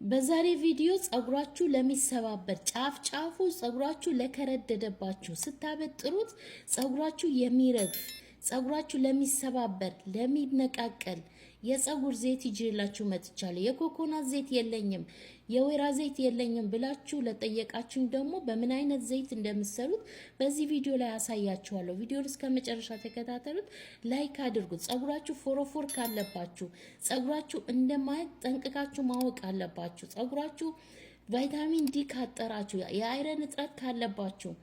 በዛሬ ቪዲዮ ጸጉራችሁ ለሚሰባበር ጫፉ ጸጉራችሁ ለከረደደባችሁ ስታበጥሩት ጸጉራችሁ የሚረግፍ ጸጉራችሁ ለሚሰባበር ለሚነቃቀል የጸጉር ዘይት ይዤላችሁ መጥቻለሁ። የኮኮናት ዘይት የለኝም የወይራ ዘይት የለኝም ብላችሁ ለጠየቃችሁኝ ደግሞ በምን አይነት ዘይት እንደምትሰሩት በዚህ ቪዲዮ ላይ አሳያችኋለሁ። ቪዲዮውን እስከ መጨረሻ ተከታተሉት፣ ላይክ አድርጉት። ጸጉራችሁ ፎሮፎር ካለባችሁ ጸጉራችሁ እንደማያቅ ጠንቅቃችሁ ማወቅ አለባችሁ። ጸጉራችሁ ቫይታሚን ዲ ካጠራችሁ የአይረን እጥረት ካለባችሁ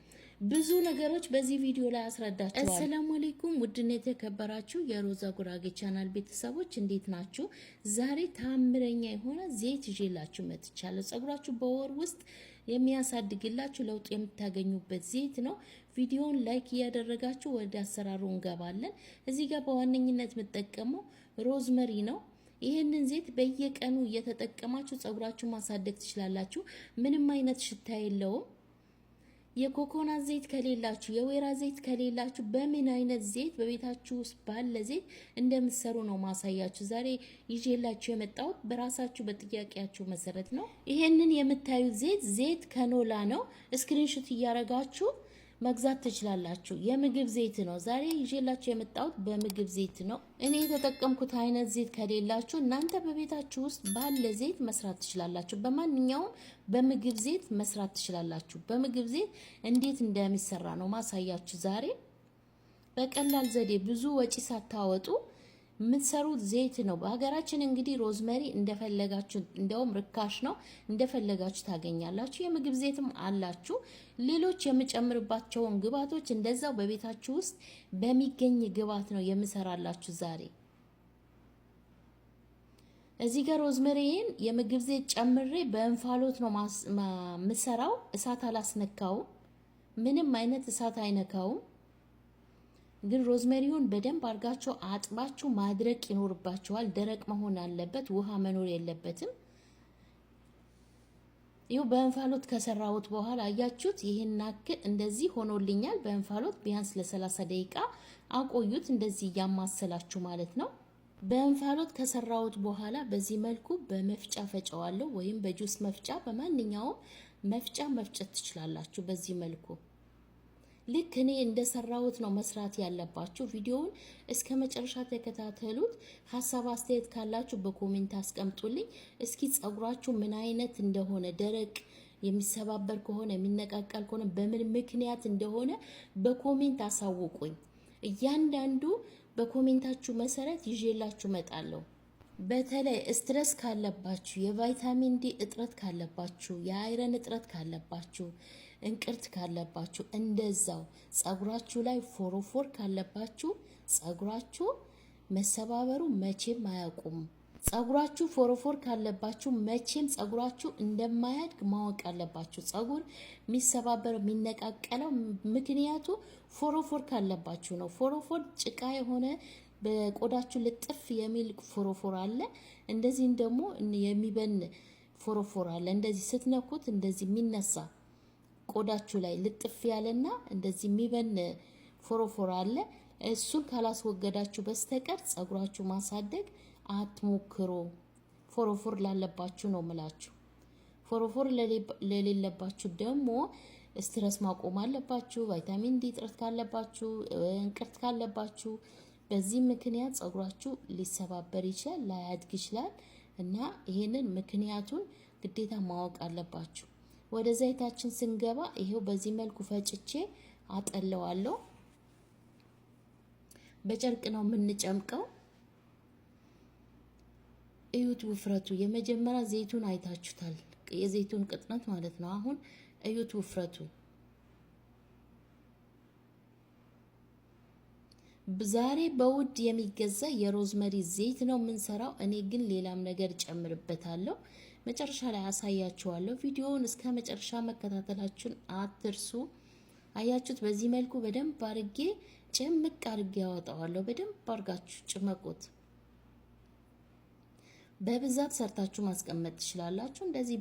ብዙ ነገሮች በዚህ ቪዲዮ ላይ አስረዳችኋለሁ። አሰላሙ አለይኩም ውድና የተከበራችሁ የሮዛ ጉራጌ ቻናል ቤተሰቦች እንዴት ናችሁ? ዛሬ ታምረኛ የሆነ ዘይት ይዤላችሁ መጥቻለሁ። ጸጉራችሁ በወር ውስጥ የሚያሳድግላችሁ ለውጥ የምታገኙበት ዘይት ነው። ቪዲዮውን ላይክ እያደረጋችሁ ወደ አሰራሩ እንገባለን። እዚህ ጋር በዋነኝነት የምጠቀመው ሮዝመሪ ነው። ይሄንን ዘይት በየቀኑ እየተጠቀማችሁ ጸጉራችሁ ማሳደግ ትችላላችሁ። ምንም አይነት ሽታ የለውም። የኮኮናት ዘይት ከሌላችሁ የወይራ ዘይት ከሌላችሁ በምን አይነት ዘይት በቤታችሁ ውስጥ ባለ ዘይት እንደምትሰሩ ነው ማሳያችሁ። ዛሬ ይዤላችሁ የመጣሁት በራሳችሁ በጥያቄያችሁ መሰረት ነው። ይሄንን የምታዩት ዘይት ከኖላ ነው። ስክሪንሾት እያረጋችሁ መግዛት ትችላላችሁ። የምግብ ዘይት ነው። ዛሬ ይዤላችሁ የመጣሁት በምግብ ዘይት ነው። እኔ የተጠቀምኩት አይነት ዘይት ከሌላችሁ እናንተ በቤታችሁ ውስጥ ባለ ዘይት መስራት ትችላላችሁ። በማንኛውም በምግብ ዘይት መስራት ትችላላችሁ። በምግብ ዘይት እንዴት እንደሚሰራ ነው ማሳያችሁ ዛሬ በቀላል ዘዴ ብዙ ወጪ ሳታወጡ የምትሰሩት ዘይት ነው። በሀገራችን እንግዲህ ሮዝመሪ እንደፈለጋችሁ እንደውም ርካሽ ነው፣ እንደፈለጋችሁ ታገኛላችሁ። የምግብ ዘይትም አላችሁ። ሌሎች የምጨምርባቸውን ግብአቶች እንደዛው በቤታችሁ ውስጥ በሚገኝ ግብአት ነው የምሰራላችሁ ዛሬ። እዚህ ጋር ሮዝመሪን የምግብ ዘይት ጨምሬ በእንፋሎት ነው የምሰራው። እሳት አላስነካውም። ምንም አይነት እሳት አይነካውም። ግን ሮዝሜሪውን በደንብ አርጋችሁ አጥባችሁ ማድረቅ ይኖርባችኋል። ደረቅ መሆን አለበት፣ ውሃ መኖር የለበትም። ይኸው በእንፋሎት ከሰራሁት በኋላ አያችሁት፣ ይሄን አክል እንደዚህ ሆኖልኛል። በእንፋሎት ቢያንስ ለ30 ደቂቃ አቆዩት፣ እንደዚህ እያማሰላችሁ ማለት ነው። በእንፋሎት ከሰራሁት በኋላ በዚህ መልኩ በመፍጫ ፈጨዋለሁ፣ ወይም በጁስ መፍጫ፣ በማንኛውም መፍጫ መፍጨት ትችላላችሁ። በዚህ መልኩ ልክ እኔ እንደሰራሁት ነው መስራት ያለባችሁ። ቪዲዮውን እስከ መጨረሻ ተከታተሉት። ሀሳብ አስተያየት ካላችሁ በኮሜንት አስቀምጡልኝ። እስኪ ጸጉራችሁ ምን አይነት እንደሆነ፣ ደረቅ የሚሰባበር ከሆነ የሚነቃቀል ከሆነ በምን ምክንያት እንደሆነ በኮሜንት አሳውቁኝ። እያንዳንዱ በኮሜንታችሁ መሰረት ይዤላችሁ መጣለሁ። በተለይ ስትረስ ካለባችሁ፣ የቫይታሚን ዲ እጥረት ካለባችሁ፣ የአይረን እጥረት ካለባችሁ፣ እንቅርት ካለባችሁ፣ እንደዛው ጸጉራችሁ ላይ ፎሮፎር ካለባችሁ ጸጉራችሁ መሰባበሩ መቼም አያውቁም። ጸጉራችሁ ፎሮፎር ካለባችሁ መቼም ጸጉራችሁ እንደማያድግ ማወቅ አለባችሁ። ጸጉር የሚሰባበር የሚነቃቀለው ምክንያቱ ፎሮፎር ካለባችሁ ነው። ፎሮፎር ጭቃ የሆነ በቆዳችሁ ልጥፍ የሚል ፎሮፎር አለ። እንደዚህም ደግሞ የሚበን ፎሮፎር አለ። እንደዚህ ስትነኩት እንደዚህ የሚነሳ ቆዳችሁ ላይ ልጥፍ ያለና እንደዚህ የሚበን ፎሮፎር አለ። እሱን ካላስወገዳችሁ በስተቀር ጸጉራችሁ ማሳደግ አትሞክሩ። ፎሮፎር ላለባችሁ ነው ምላችሁ። ፎሮፎር ለሌለባችሁ ደግሞ ስትረስ ማቆም አለባችሁ። ቫይታሚን ዲ እጥረት ካለባችሁ፣ እንቅርት ካለባችሁ በዚህ ምክንያት ጸጉራችሁ ሊሰባበር ይችላል፣ ላያድግ ይችላል እና ይሄንን ምክንያቱን ግዴታ ማወቅ አለባችሁ። ወደ ዘይታችን ስንገባ ይሄው በዚህ መልኩ ፈጭቼ አጠለዋለሁ። በጨርቅ ነው የምንጨምቀው። እዩት ውፍረቱ። የመጀመሪያ ዘይቱን አይታችሁታል፣ የዘይቱን ቅጥነት ማለት ነው። አሁን እዩት ውፍረቱ። ዛሬ በውድ የሚገዛ የሮዝመሪ ዘይት ነው የምንሰራው። እኔ ግን ሌላም ነገር ጨምርበታለሁ። መጨረሻ ላይ አሳያችኋለሁ። ቪዲዮውን እስከ መጨረሻ መከታተላችሁን አትርሱ። አያችሁት? በዚህ መልኩ በደንብ አርጌ ጭምቅ አርጌ ያወጣዋለሁ። በደንብ አርጋችሁ ጭመቁት። በብዛት ሰርታችሁ ማስቀመጥ ትችላላችሁ። እንደዚህ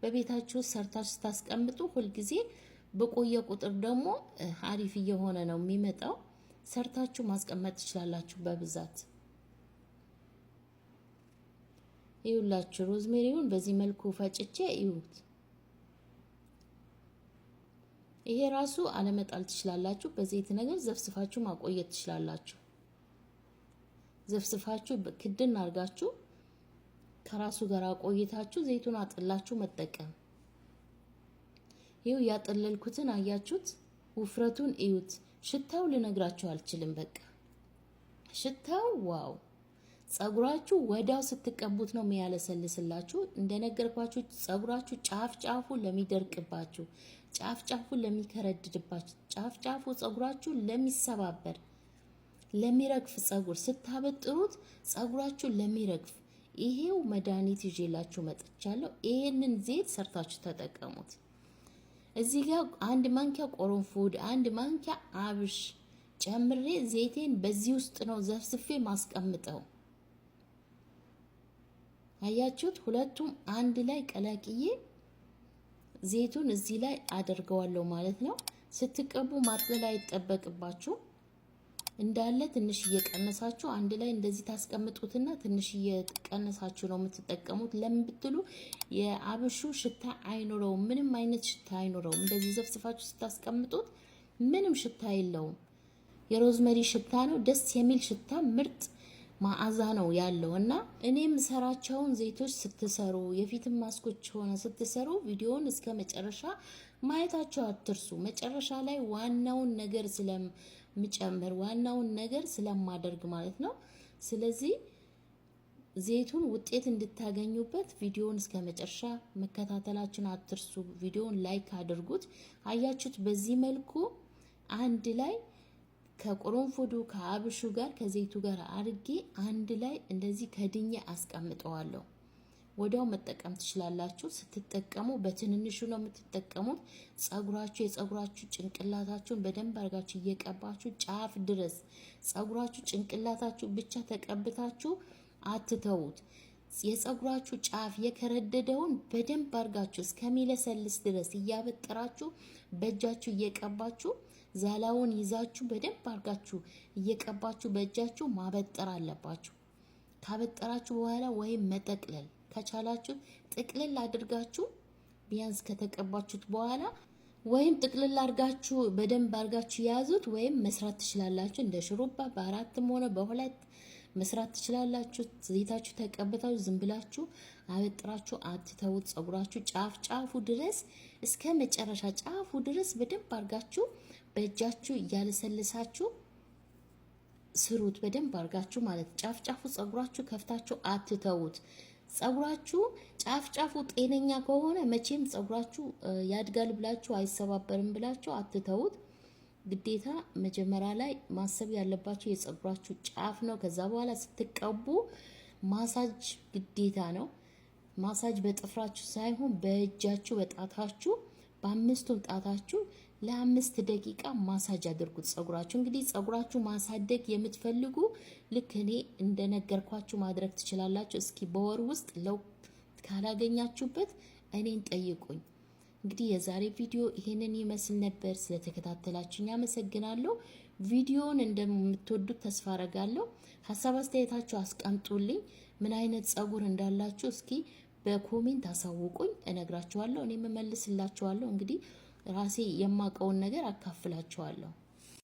በቤታችሁ ሰርታችሁ ታስቀምጡ። ሁልጊዜ በቆየ ቁጥር ደግሞ አሪፍ እየሆነ ነው የሚመጣው። ሰርታችሁ ማስቀመጥ ትችላላችሁ በብዛት። ይውላችሁ ሮዝሜሪውን በዚህ መልኩ ፈጭቼ ይውት። ይሄ ራሱ አለመጣል ትችላላችሁ። በዘይት ነገር ዘፍስፋችሁ ማቆየት ትችላላችሁ። ዘፍስፋችሁ ክድን አድርጋችሁ ከራሱ ጋር አቆይታችሁ ዘይቱን አጥላችሁ መጠቀም። ይው ያጠለልኩትን አያችሁት? ውፍረቱን እዩት። ሽታው ልነግራችሁ አልችልም። በቃ ሽታው ዋው! ጸጉራችሁ ወዳው ስትቀቡት ነው የሚያለሰልስላችሁ። እንደነገርኳችሁ ጸጉራችሁ ጫፍ ጫፉ ለሚደርቅባችሁ፣ ጫፍ ጫፉ ለሚከረድድባችሁ፣ ጫፍ ጫፉ ጸጉራችሁ ለሚሰባበር ለሚረግፍ ጸጉር ስታበጥሩት ጸጉራችሁ ለሚረግፍ ይሄው መድኃኒት ይዤላችሁ መጥቻለሁ። ይሄንን ዘይት ሰርታችሁ ተጠቀሙት። እዚህ ጋር አንድ ማንኪያ ቆሮንፎድ፣ አንድ ማንኪያ አብሽ ጨምሬ ዘይቴን በዚህ ውስጥ ነው ዘፍስፌ ማስቀምጠው። አያችሁት? ሁለቱም አንድ ላይ ቀላቅዬ ዘይቱን እዚህ ላይ አደርገዋለሁ ማለት ነው። ስትቀቡ ማጥለል አይጠበቅባችሁ። እንዳለ ትንሽ እየቀነሳችሁ አንድ ላይ እንደዚህ ታስቀምጡትና ትንሽ እየቀነሳችሁ ነው የምትጠቀሙት። ለምን ብትሉ የአብሹ ሽታ አይኖረውም፣ ምንም አይነት ሽታ አይኖረውም። እንደዚህ ዘፍስፋችሁ ስታስቀምጡት ምንም ሽታ የለውም። የሮዝመሪ ሽታ ነው፣ ደስ የሚል ሽታ፣ ምርጥ መዓዛ ነው ያለው። እና እኔም ሰራቸውን ዘይቶች ስትሰሩ የፊትም ማስኮች ሆነ ስትሰሩ ቪዲዮውን እስከ መጨረሻ ማየታችሁ አትርሱ። መጨረሻ ላይ ዋናውን ነገር ስለምጨምር ዋናውን ነገር ስለማደርግ ማለት ነው። ስለዚህ ዘይቱን ውጤት እንድታገኙበት ቪዲዮውን እስከ መጨረሻ መከታተላችሁን አትርሱ። ቪዲዮውን ላይክ አድርጉት። አያችሁት? በዚህ መልኩ አንድ ላይ ከቆሮንፎዱ ከአብሹ ጋር ከዘይቱ ጋር አድርጌ አንድ ላይ እንደዚህ ከድኜ አስቀምጠዋለሁ። ወዲያው መጠቀም ትችላላችሁ። ስትጠቀሙ በትንንሹ ነው የምትጠቀሙት። የጸጉራችሁ ጭንቅላታችሁን በደንብ አድርጋችሁ እየቀባችሁ ጫፍ ድረስ ጸጉራችሁ ጭንቅላታችሁ ብቻ ተቀብታችሁ አትተውት። የጸጉራችሁ ጫፍ የከረደደውን በደንብ አድርጋችሁ እስከሚለሰልስ ድረስ እያበጠራችሁ በእጃችሁ እየቀባችሁ ዛላውን ይዛችሁ በደንብ አድርጋችሁ እየቀባችሁ በእጃችሁ ማበጠር አለባችሁ። ካበጠራችሁ በኋላ ወይም መጠቅለል ከቻላችሁ ጥቅልል አድርጋችሁ ቢያንስ ከተቀባችሁት በኋላ ወይም ጥቅልል አድርጋችሁ በደንብ አድርጋችሁ ያዙት። ወይም መስራት ትችላላችሁ። እንደ ሽሩባ በአራትም ሆነ በሁለት መስራት ትችላላችሁ። ዘይታችሁ ተቀብታችሁ ዝም ብላችሁ አበጥራችሁ አትተውት። ጸጉራችሁ ጫፍ ጫፉ ድረስ እስከ መጨረሻ ጫፉ ድረስ በደንብ አድርጋችሁ በእጃችሁ እያለሰልሳችሁ ስሩት። በደንብ አድርጋችሁ ማለት ጫፍ ጫፉ ጸጉራችሁ ከፍታችሁ አትተውት። ጸጉራችሁ ጫፍ ጫፉ ጤነኛ ከሆነ መቼም ጸጉራችሁ ያድጋል ብላችሁ አይሰባበርም ብላችሁ አትተውት። ግዴታ መጀመሪያ ላይ ማሰብ ያለባችሁ የጸጉራችሁ ጫፍ ነው። ከዛ በኋላ ስትቀቡ ማሳጅ ግዴታ ነው። ማሳጅ በጥፍራችሁ ሳይሆን በእጃችሁ በጣታችሁ በአምስቱም ጣታችሁ ለ5 ደቂቃ ማሳጅ አድርጉት ጸጉራችሁ። እንግዲህ ጸጉራችሁ ማሳደግ የምትፈልጉ ልክ እኔ እንደነገርኳችሁ ማድረግ ትችላላችሁ። እስኪ በወር ውስጥ ለውጥ ካላገኛችሁበት እኔን ጠይቁኝ። እንግዲህ የዛሬ ቪዲዮ ይሄንን ይመስል ነበር። ስለተከታተላችሁኝ አመሰግናለሁ። ቪዲዮውን እንደምትወዱት ተስፋ አረጋለሁ። ሀሳብ አስተያየታችሁ አስቀምጡልኝ። ምን አይነት ጸጉር እንዳላችሁ እስኪ በኮሜንት አሳውቁኝ፣ እነግራችኋለሁ። እኔም እመልስላችኋለሁ። እንግዲህ ራሴ የማውቀውን ነገር አካፍላችኋለሁ።